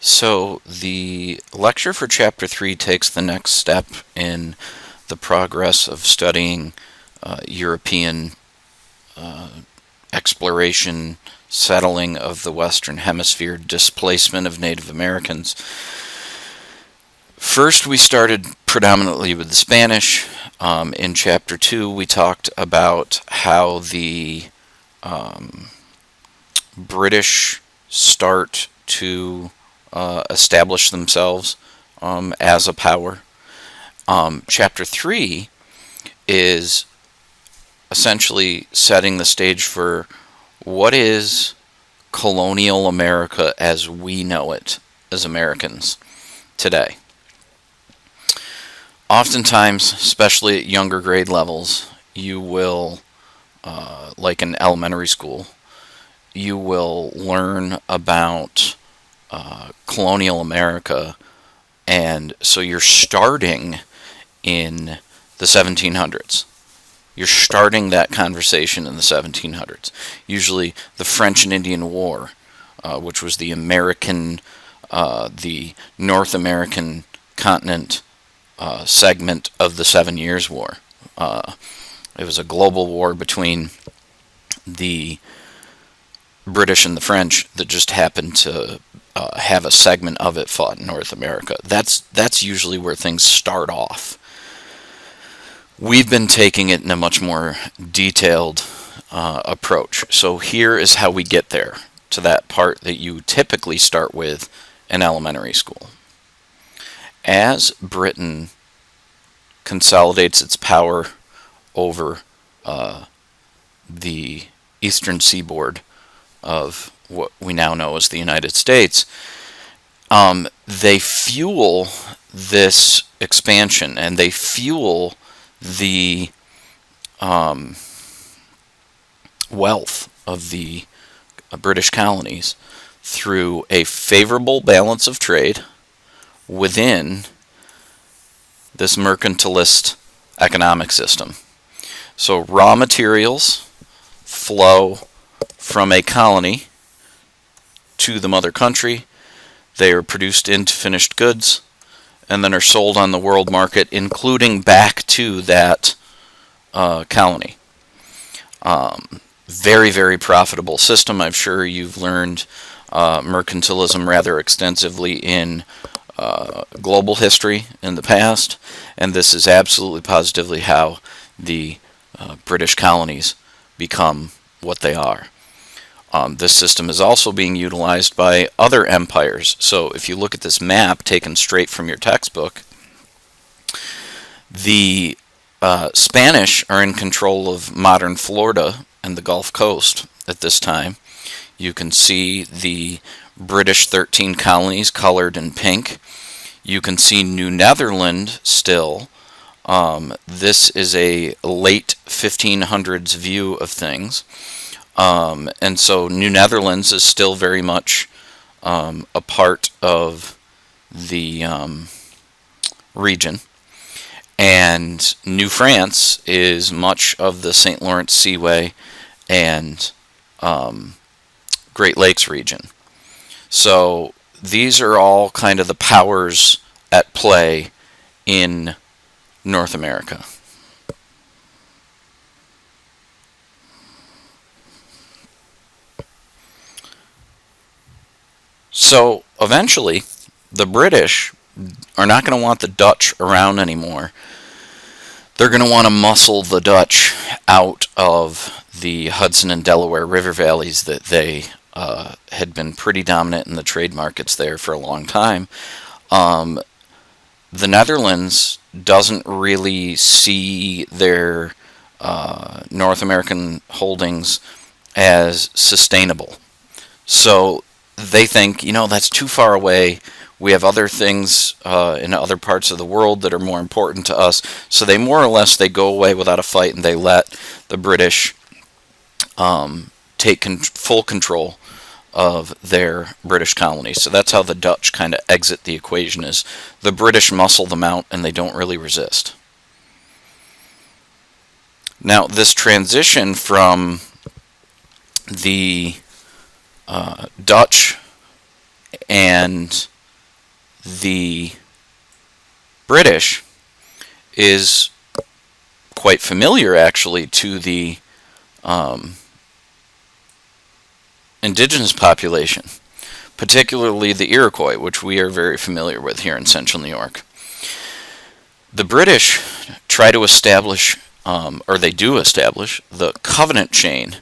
So the lecture for Chapter 3 takes the next step in the progress of studying European exploration, settling of the Western Hemisphere, displacement of Native Americans. First, we started predominantly with the Spanish. In Chapter 2, we talked about how the British start to establish themselves as a power. Chapter 3 is essentially setting the stage for what is colonial America as we know it as Americans today. Oftentimes, especially at younger grade levels, you will, like in elementary school, you will learn about colonial America, and so you're starting in the 1700s. You're starting that conversation in the 1700s. Usually the French and Indian War, which was the North American continent segment of the 7 Years' War. It was a global war between the British and the French that just happened to have a segment of it fought in North America. That's usually where things start off. We've been taking it in a much more detailed approach. So here is how we get there, to that part that you typically start with in elementary school. As Britain consolidates its power over the eastern seaboard of what we now know as the United States, they fuel this expansion, and they fuel the wealth of the British colonies through a favorable balance of trade within this mercantilist economic system. So raw materials flow from a colony to the mother country. They are produced into finished goods and then are sold on the world market, including back to that colony. Very, very profitable system. I'm sure you've learned mercantilism rather extensively in global history in the past, and this is absolutely positively how the British colonies become what they are. This system is also being utilized by other empires. So if you look at this map taken straight from your textbook, the Spanish are in control of modern Florida and the Gulf Coast at this time. You can see the British 13 colonies colored in pink. You can see New Netherland still. This is a late 1500s view of things. And so New Netherlands is still very much a part of the region. And New France is much of the St. Lawrence Seaway and Great Lakes region. So these are all kind of the powers at play in North America. So eventually, the British are not going to want the Dutch around anymore. They're going to want to muscle the Dutch out of the Hudson and Delaware River valleys that they had been pretty dominant in the trade markets there for a long time. The Netherlands doesn't really see their North American holdings as sustainable. So they think, that's too far away. We have other things in other parts of the world that are more important to us. So they more or less, they go away without a fight, and they let the British take full control of their British colonies. So that's how the Dutch kind of exit the equation, is the British muscle them out and they don't really resist. Now, this transition from the Dutch and the British is quite familiar, actually, to the indigenous population, particularly the Iroquois, which we are very familiar with here in central New York. The British try to establish, or they do establish, the covenant chain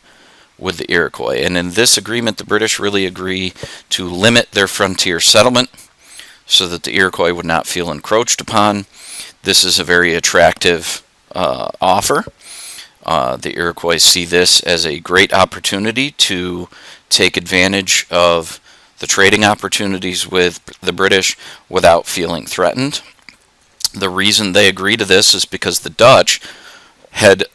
with the Iroquois. And in this agreement, the British really agree to limit their frontier settlement so that the Iroquois would not feel encroached upon. This is a very attractive offer. The Iroquois see this as a great opportunity to take advantage of the trading opportunities with the British without feeling threatened. The reason they agree to this is because the Dutch had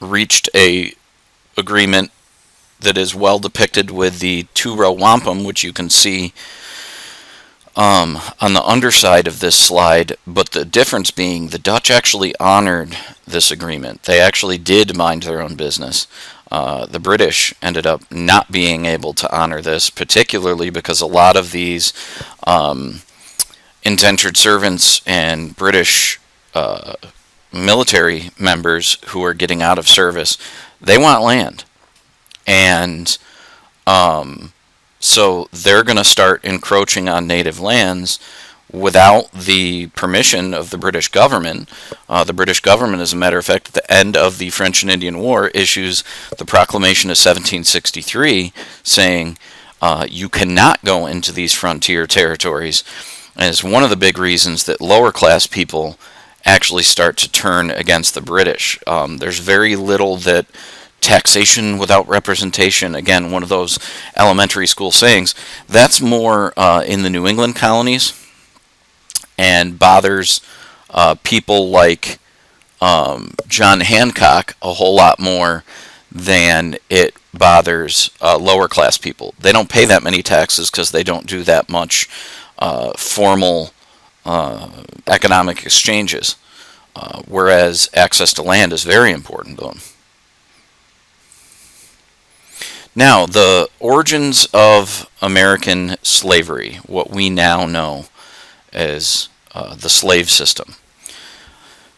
reached a agreement that is well depicted with the two-row wampum, which you can see on the underside of this slide, but the difference being the Dutch actually honored this agreement. They actually did mind their own business. The British ended up not being able to honor this, particularly because a lot of these indentured servants and British military members who are getting out of service, they want land. And so they're going to start encroaching on native lands without the permission of the British government. The British government, as a matter of fact, at the end of the French and Indian War, issues the Proclamation of 1763 saying you cannot go into these frontier territories. And it's one of the big reasons that lower class people actually start to turn against the British. There's very little that taxation without representation, again, one of those elementary school sayings, that's more in the New England colonies and bothers people like John Hancock a whole lot more than it bothers lower class people. They don't pay that many taxes because they don't do that much formal economic exchanges, whereas access to land is very important to them. Now, the origins of American slavery, what we now know as the slave system,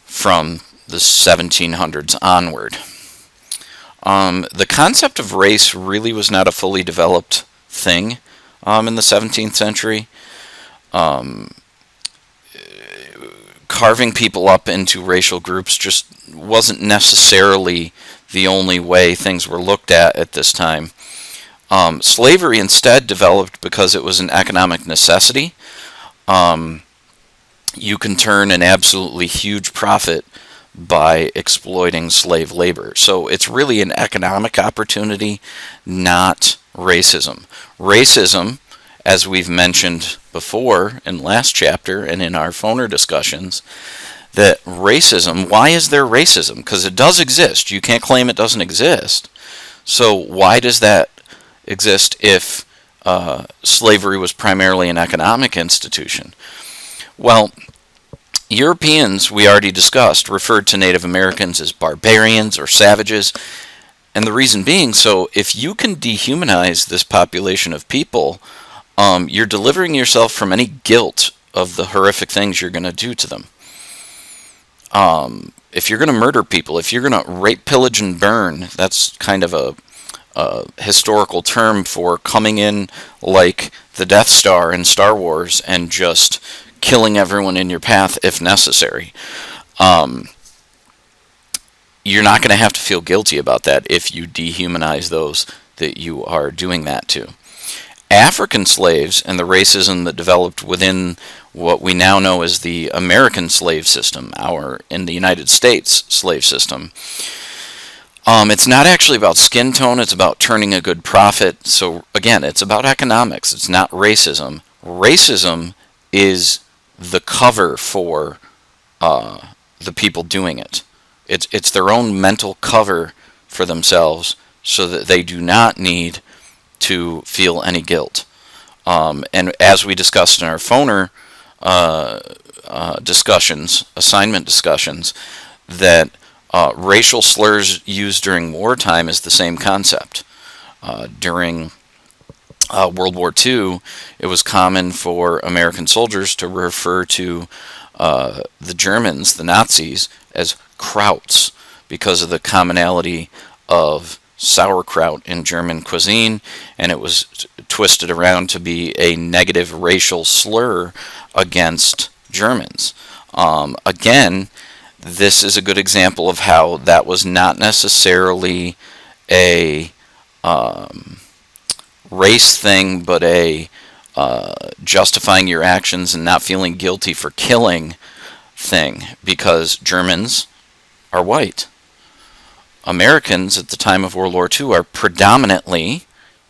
from the 1700s onward. The concept of race really was not a fully developed thing in the 17th century. Carving people up into racial groups just wasn't necessarily the only way things were looked at this time. Slavery instead developed because it was an economic necessity. You can turn an absolutely huge profit by exploiting slave labor. So it's really an economic opportunity, not racism. Racism, as we've mentioned before in last chapter and in our phoner discussions, that racism, why is there racism? Because it does exist. You can't claim it doesn't exist. So why does that exist if slavery was primarily an economic institution? Well, Europeans, we already discussed, referred to Native Americans as barbarians or savages. And the reason being, so if you can dehumanize this population of people, you're delivering yourself from any guilt of the horrific things you're going to do to them. If you're going to murder people, if you're going to rape, pillage, and burn, that's kind of a historical term for coming in like the Death Star in Star Wars and just killing everyone in your path if necessary. You're not going to have to feel guilty about that if you dehumanize those that you are doing that to. African slaves and the racism that developed within what we now know as the American slave system, in the United States slave system, it's not actually about skin tone, it's about turning a good profit. So again, it's about economics, it's not racism. Racism is the cover for the people doing it. It's their own mental cover for themselves so that they do not need to feel any guilt. And as we discussed in our phoner discussions, assignment discussions, that racial slurs used during wartime is the same concept. During World War II, it was common for American soldiers to refer to the Germans, the Nazis, as Krauts because of the commonality of sauerkraut in German cuisine, and it was twisted around to be a negative racial slur against Germans. Again, this is a good example of how that was not necessarily a race thing, but a justifying your actions and not feeling guilty for killing thing, because Germans are white. Americans at the time of World War II are predominantly,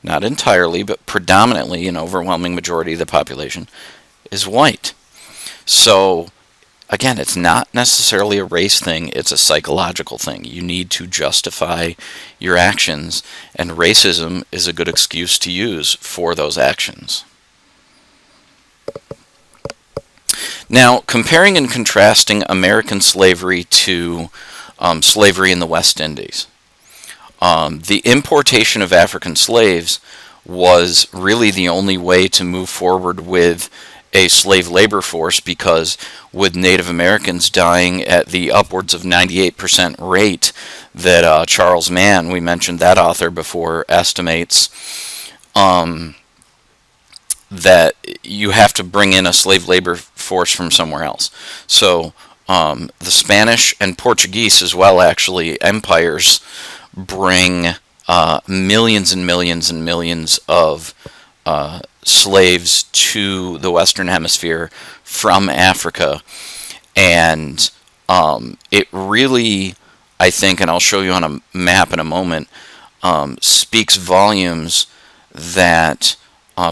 not entirely, but predominantly, an overwhelming majority of the population is white. So, again, it's not necessarily a race thing, it's a psychological thing. You need to justify your actions, and racism is a good excuse to use for those actions. Now, comparing and contrasting American slavery to slavery in the West Indies. The importation of African slaves was really the only way to move forward with a slave labor force, because with Native Americans dying at the upwards of 98% rate that Charles Mann, we mentioned that author before, estimates, that you have to bring in a slave labor force from somewhere else. So the Spanish and Portuguese as well, actually, empires bring millions and millions and millions of slaves to the Western Hemisphere from Africa. And it really, I think, and I'll show you on a map in a moment, speaks volumes that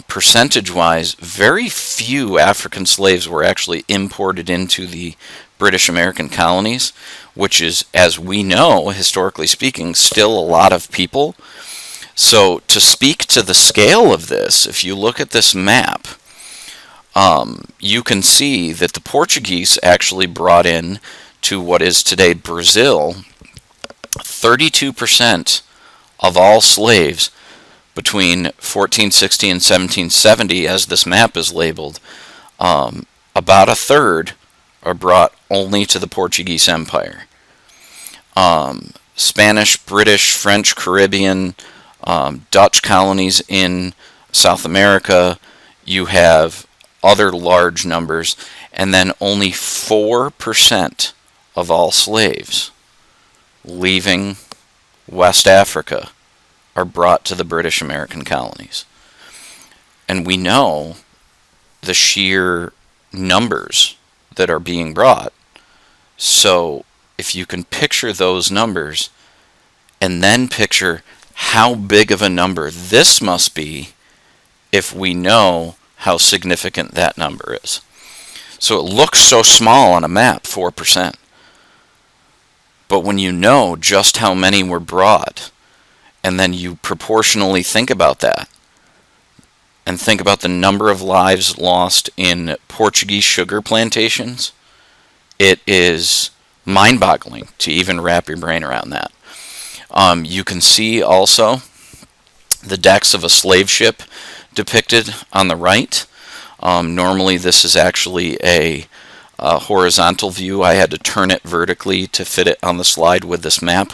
percentage-wise, very few African slaves were actually imported into the British American colonies, which is, as we know, historically speaking, still a lot of people. So to speak to the scale of this, if you look at this map, you can see that the Portuguese actually brought in to what is today Brazil 32% of all slaves between 1460 and 1770, as this map is labeled. About a third are brought only to the Portuguese Empire. Spanish, British, French, Caribbean, Dutch colonies in South America, you have other large numbers, and then only 4% of all slaves leaving West Africa are brought to the British American colonies. And we know the sheer numbers that are being brought. So if you can picture those numbers, and then picture how big of a number this must be if we know how significant that number is. So it looks so small on a map, 4%. But when you know just how many were brought, and then you proportionally think about that, and think about the number of lives lost in Portuguese sugar plantations, it is mind-boggling to even wrap your brain around that. You can see also the decks of a slave ship depicted on the right. Normally this is actually a horizontal view. I had to turn it vertically to fit it on the slide with this map.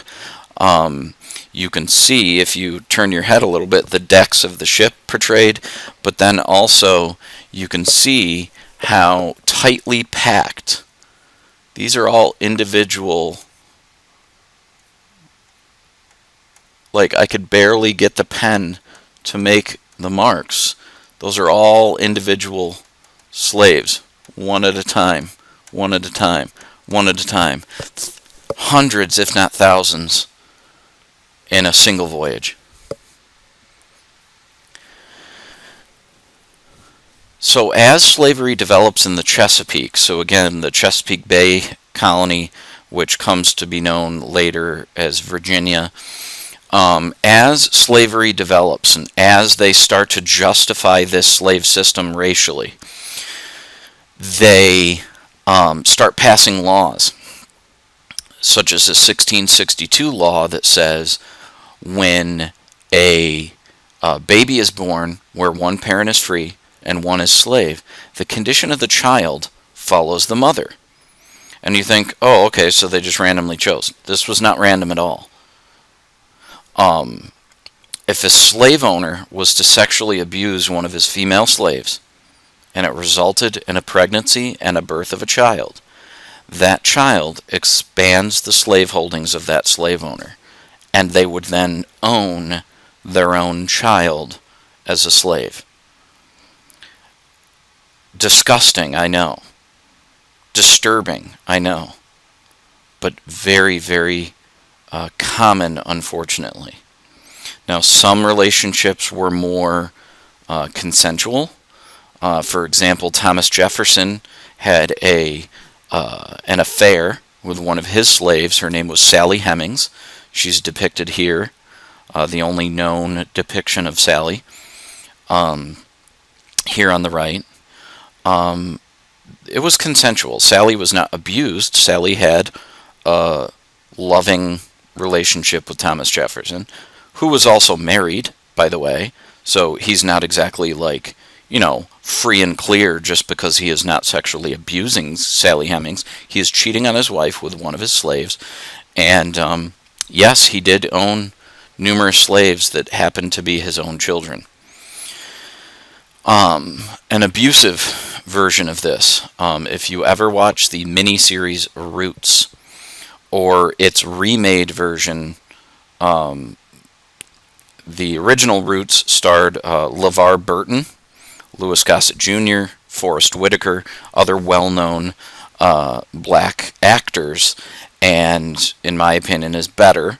You can see, if you turn your head a little bit, the decks of the ship portrayed, but then also you can see how tightly packed. These are all individual, like I could barely get the pen to make the marks. Those are all individual slaves, one at a time, one at a time, one at a time. Hundreds, if not thousands, in a single voyage. So as slavery develops in the Chesapeake, so again, the Chesapeake Bay colony, which comes to be known later as Virginia, as slavery develops and as they start to justify this slave system racially, they start passing laws, such as the 1662 law that says when a a baby is born where one parent is free and one is slave, the condition of the child follows the mother. And you think, oh, okay, so they just randomly chose. This was not random at all. If a slave owner was to sexually abuse one of his female slaves, and it resulted in a pregnancy and a birth of a child, that child expands the slave holdings of that slave owner, and they would then own their own child as a slave. Disgusting, I know. Disturbing, I know. But very, very common, unfortunately. Now, some relationships were more consensual. For example, Thomas Jefferson had an affair with one of his slaves. Her name was Sally Hemings. She's depicted here, the only known depiction of Sally, here on the right. It was consensual. Sally was not abused. Sally had a loving relationship with Thomas Jefferson, who was also married, by the way. So he's not exactly like, free and clear just because he is not sexually abusing Sally Hemings. He is cheating on his wife with one of his slaves. And yes, he did own numerous slaves that happened to be his own children. An abusive version of this, if you ever watch the miniseries Roots, or its remade version, the original Roots starred LeVar Burton, Louis Gossett Jr., Forrest Whitaker, other well-known black actors, and in my opinion is better.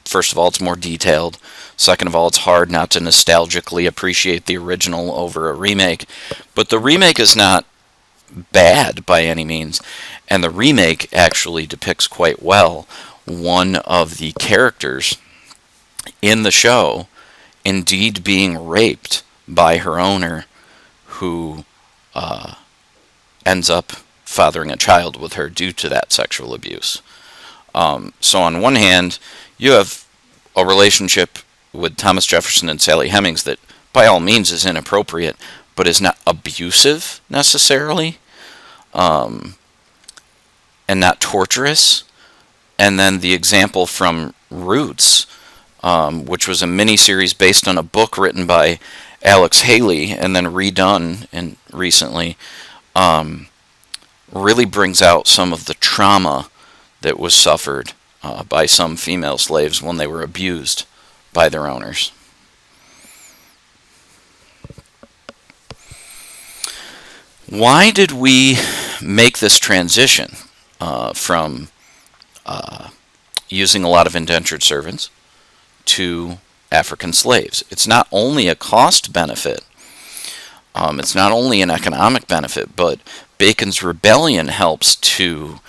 First of all, it's more detailed. Second of all, it's hard not to nostalgically appreciate the original over a remake. But the remake is not bad by any means, and the remake actually depicts quite well one of the characters in the show indeed being raped by her owner, who ends up fathering a child with her due to that sexual abuse. So on one hand, you have a relationship with Thomas Jefferson and Sally Hemings that by all means is inappropriate, but is not abusive necessarily, and not torturous. And then the example from Roots, which was a miniseries based on a book written by Alex Haley and then redone recently, really brings out some of the trauma that was suffered by some female slaves when they were abused by their owners. Why did we make this transition from using a lot of indentured servants to African slaves? It's not only a cost benefit, it's not only an economic benefit, but Bacon's Rebellion helps to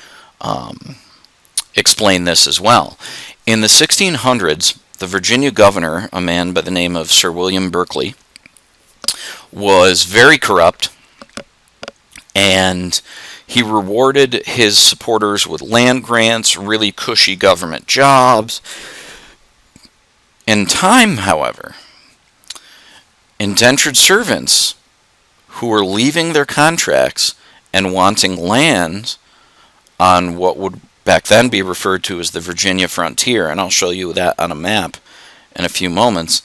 explain this as well. In the 1600s, the Virginia governor, a man by the name of Sir William Berkeley, was very corrupt, and he rewarded his supporters with land grants, really cushy government jobs. In time, however, indentured servants who were leaving their contracts and wanting land on what would back then be referred to as the Virginia frontier, and I'll show you that on a map in a few moments,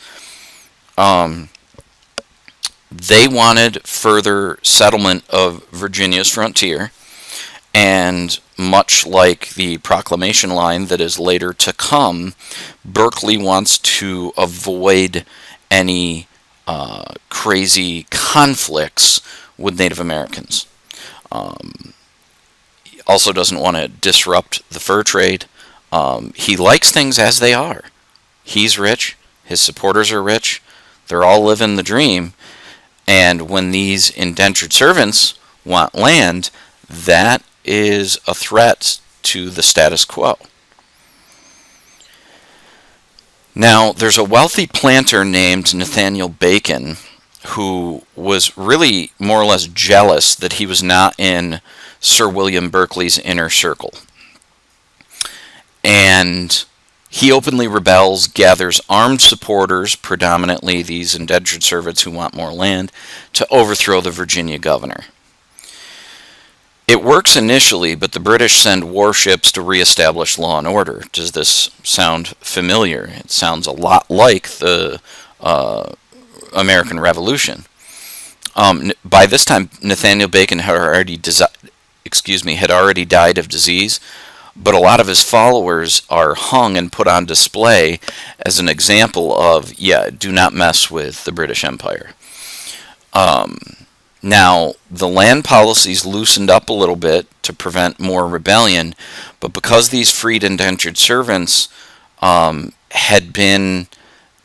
they wanted further settlement of Virginia's frontier, and much like the proclamation line that is later to come, Berkeley wants to avoid any crazy conflicts with Native Americans. He also doesn't want to disrupt the fur trade. He likes things as they are. He's rich. His supporters are rich. They're all living the dream. And when these indentured servants want land, that is a threat to the status quo. Now, there's a wealthy planter named Nathaniel Bacon who was really more or less jealous that he was not in Sir William Berkeley's inner circle. And He openly rebels, gathers armed supporters, predominantly these indentured servants who want more land, to overthrow the Virginia governor. It works initially, but the British send warships to reestablish law and order. Does this sound familiar? It sounds a lot like the American Revolution. By this time, Nathaniel Bacon had already died of disease, but a lot of his followers are hung and put on display as an example of, do not mess with the British Empire. Now, the land policies loosened up a little bit to prevent more rebellion, but because these freed indentured servants had been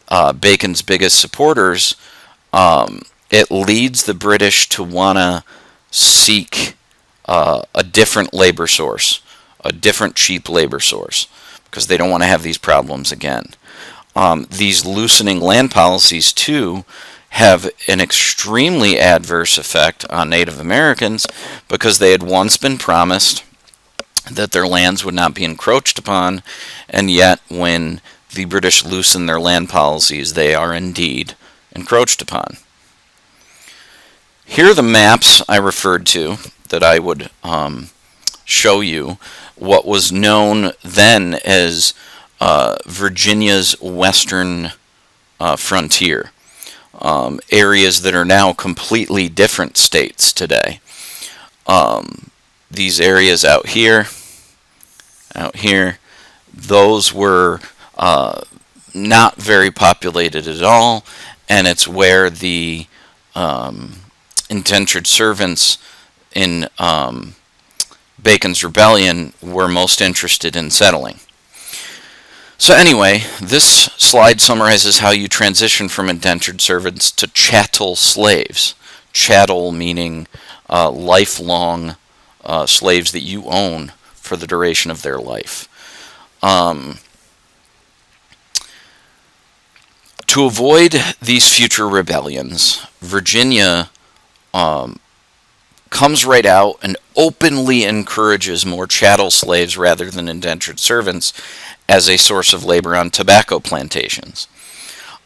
Bacon's biggest supporters, it leads the British to want to seek a different labor source, a different cheap labor source, because they don't want to have these problems again. These loosening land policies, too, have an extremely adverse effect on Native Americans because they had once been promised that their lands would not be encroached upon, and yet when the British loosen their land policies, they are indeed encroached upon. Here are the maps I referred to that I would show you what was known then as Virginia's western frontier. Areas that are now completely different states today. These areas out here, those were not very populated at all, and it's where the indentured servants in Bacon's rebellion were most interested in settling. So anyway, this slide summarizes how you transition from indentured servants to chattel slaves. Chattel meaning lifelong slaves that you own for the duration of their life. To avoid these future rebellions, Virginia comes right out and openly encourages more chattel slaves rather than indentured servants as a source of labor on tobacco plantations.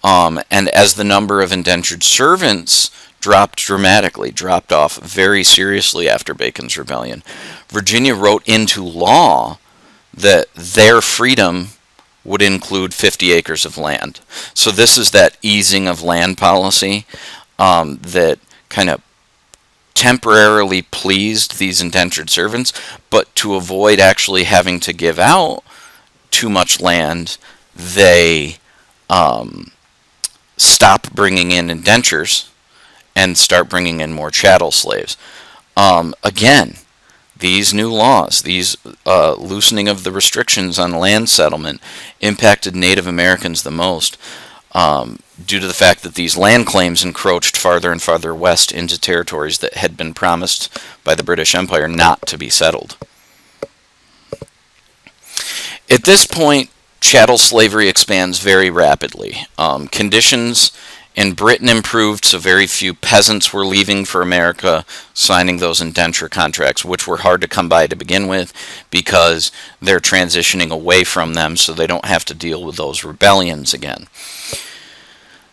And as the number of indentured servants dropped off very seriously after Bacon's rebellion, Virginia wrote into law that their freedom would include 50 acres of land. So this is that easing of land policy that kind of temporarily pleased these indentured servants, but to avoid actually having to give out too much land, they stop bringing in indentures and start bringing in more chattel slaves. Again, these new laws, these loosening of the restrictions on land settlement impacted Native Americans the most due to the fact that these land claims encroached farther and farther west into territories that had been promised by the British Empire not to be settled. At this point, chattel slavery expands very rapidly. Conditions in Britain improved, so very few peasants were leaving for America, signing those indenture contracts, which were hard to come by to begin with because they're transitioning away from them so they don't have to deal with those rebellions again.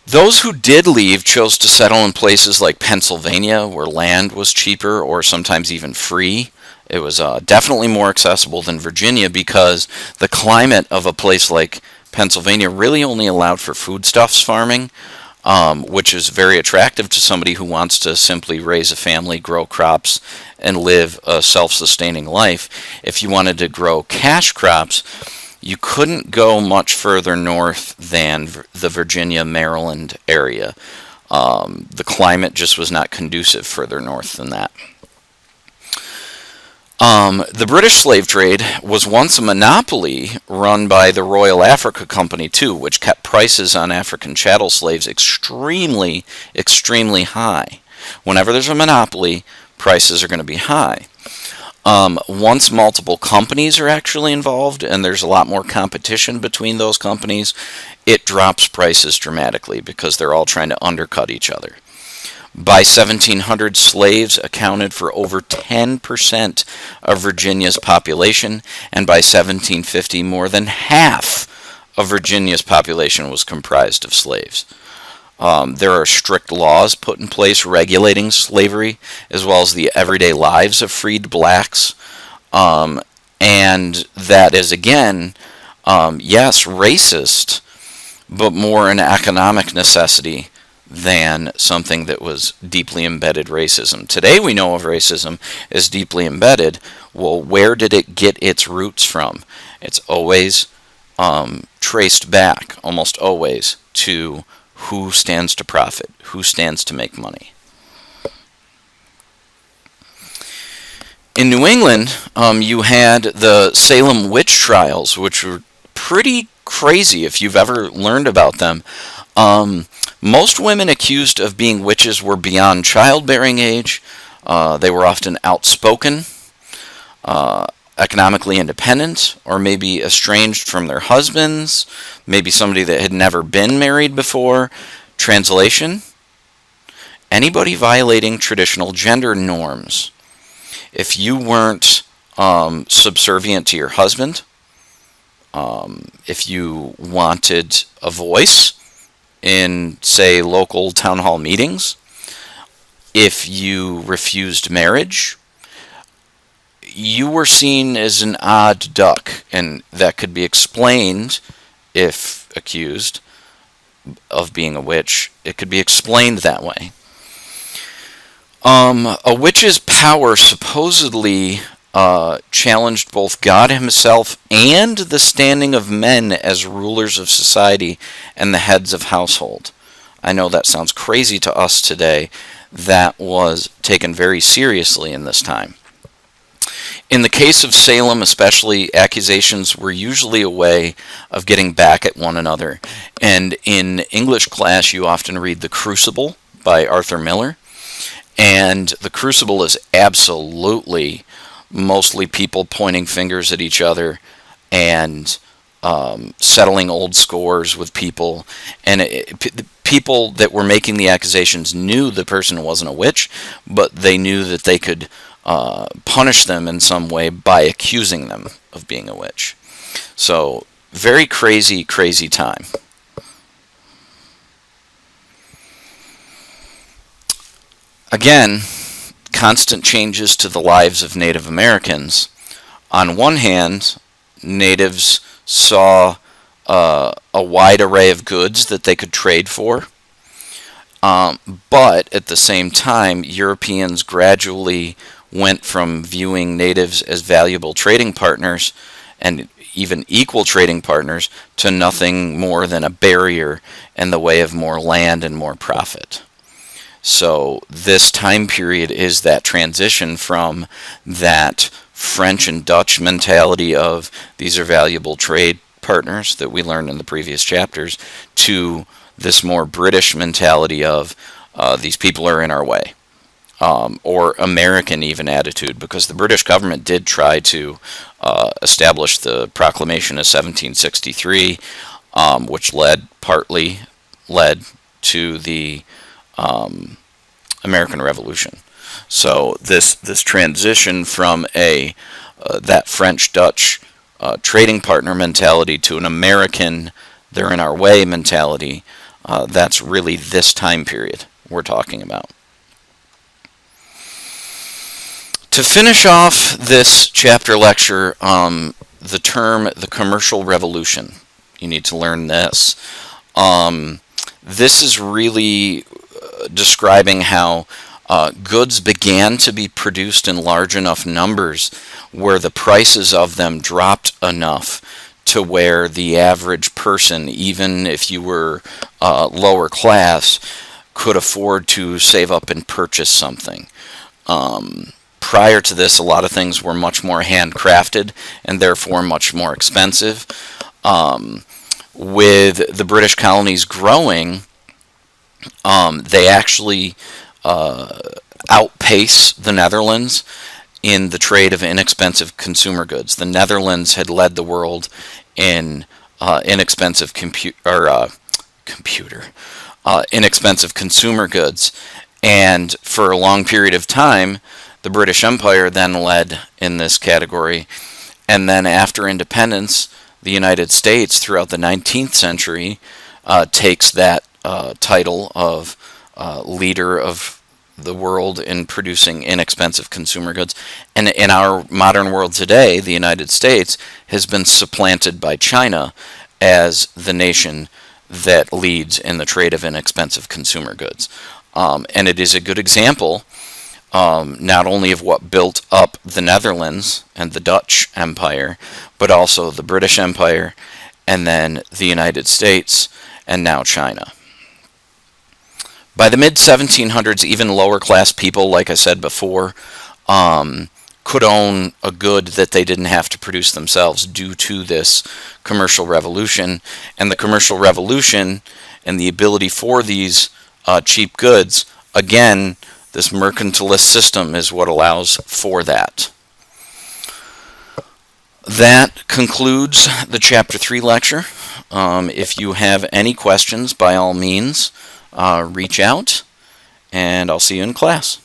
Those who did leave chose to settle in places like Pennsylvania, where land was cheaper or sometimes even free. It was definitely more accessible than Virginia because the climate of a place like Pennsylvania really only allowed for foodstuffs farming, which is very attractive to somebody who wants to simply raise a family, grow crops, and live a self-sustaining life. If you wanted to grow cash crops, you couldn't go much further north than the Virginia, Maryland area. The climate just was not conducive further north than that. The British slave trade was once a monopoly run by the Royal Africa Company too, which kept prices on African chattel slaves extremely, extremely high. Whenever there's a monopoly, prices are going to be high. Once multiple companies are actually involved and there's a lot more competition between those companies, it drops prices dramatically because they're all trying to undercut each other. By 1700, slaves accounted for over 10% of Virginia's population, and by 1750, more than half of Virginia's population was comprised of slaves. There are strict laws put in place regulating slavery, as well as the everyday lives of freed blacks. And that is, again, yes, racist, but more an economic necessity than something that was deeply embedded racism. Today we know of racism as deeply embedded. Well, where did it get its roots from? It's always traced back, almost always, to who stands to profit, who stands to make money. In New England, you had the Salem witch trials, which were pretty crazy if you've ever learned about them. Most women accused of being witches were beyond childbearing age. They were often outspoken, economically independent, or maybe estranged from their husbands, maybe somebody that had never been married before. Translation: anybody violating traditional gender norms. If you weren't subservient to your husband, if you wanted a voice in, say, local town hall meetings, if you refused marriage, you were seen as an odd duck, and that could be explained, if accused of being a witch, it could be explained that way. A witch's power supposedly challenged both God himself and the standing of men as rulers of society and the heads of household. I know that sounds crazy to us today. That was taken very seriously in this time. In the case of Salem especially, accusations were usually a way of getting back at one another. And in English class, you often read The Crucible by Arthur Miller. And The Crucible is absolutely mostly people pointing fingers at each other and settling old scores with people. And the people that were making the accusations knew the person wasn't a witch, but they knew that they could punish them in some way by accusing them of being a witch. So, very crazy, crazy time. Again, constant changes to the lives of Native Americans. On one hand, natives saw a wide array of goods that they could trade for, but at the same time, Europeans gradually went from viewing natives as valuable trading partners and even equal trading partners to nothing more than a barrier in the way of more land and more profit. So this time period is that transition from that French and Dutch mentality of these are valuable trade partners that we learned in the previous chapters to this more British mentality of these people are in our way. Or American even attitude, because the British government did try to establish the Proclamation of 1763, which partly led to the American Revolution. So this transition from that French-Dutch trading partner mentality to an American, they're in our way mentality, that's really this time period we're talking about. To finish off this chapter lecture, the term the commercial revolution. You need to learn this. This is really describing how goods began to be produced in large enough numbers where the prices of them dropped enough to where the average person, even if you were lower class, could afford to save up and purchase something. Prior to this, a lot of things were much more handcrafted and therefore much more expensive. With the British colonies growing, they actually outpace the Netherlands in the trade of inexpensive consumer goods. The Netherlands had led the world in inexpensive inexpensive consumer goods, and for a long period of time, the British Empire then led in this category, and then after independence, the United States throughout the 19th century takes that title of leader of the world in producing inexpensive consumer goods. And in our modern world today, the United States has been supplanted by China as the nation that leads in the trade of inexpensive consumer goods. And it is a good example not only of what built up the Netherlands and the Dutch Empire, but also the British Empire, and then the United States, and now China. By the mid-1700s, even lower-class people, like I said before, could own a good that they didn't have to produce themselves due to this commercial revolution. And the commercial revolution and the ability for these cheap goods, again, this mercantilist system is what allows for that. That concludes the Chapter 3 lecture. If you have any questions, by all means, reach out, and I'll see you in class.